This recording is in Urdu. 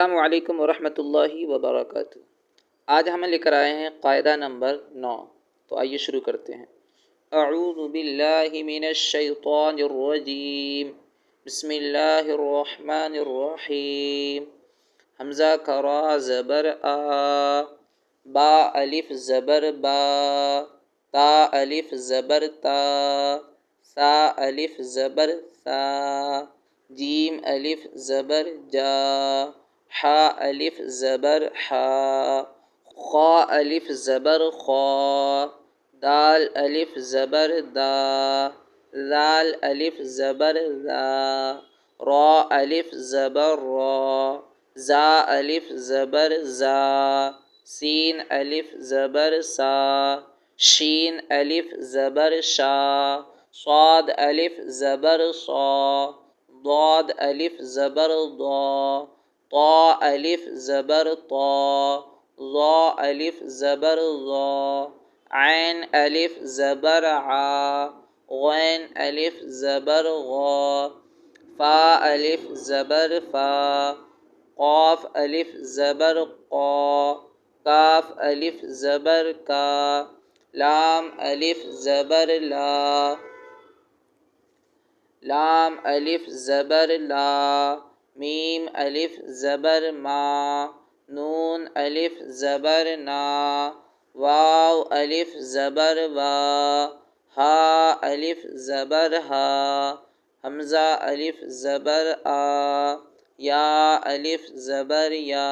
السلام علیکم ورحمۃ اللہ وبرکاتہ۔ آج ہم لے کر آئے ہیں قاعدہ نمبر 9۔ تو آئیے شروع کرتے ہیں۔ اعوذ باللہ من الشیطان الرجیم، بسم اللہ الرحمن الرحیم۔ حمزہ کا را زبر آ، با الف زبر با، تا الف زبر تا، سا الف زبر سا، جیم الف زبر جا، حا الف زبر حا، خا الف زبر خا، دال الف زبر دا، ذال الف زبر ذا، را الف زبر را، زا الف زبر زا، سین الف زبر سا، شین الف زبر شا، صاد الف زبر صا، ضاد الف زبر ضا، طا الف زبر طا، ظا الف زبر ظا، عین الف زبر عا، غین الف زبر غا، فا الف زبر فا، قاف الف زبر قا، کاف الف زبر کا، لام الف زبر لا، لام الف زبر لا، میم الف زبر ما، نون الف زبر نا، واو الف زبر وا، ہا الف زبر ہا، حمزہ الف زبر آ، یا الف زبر یا،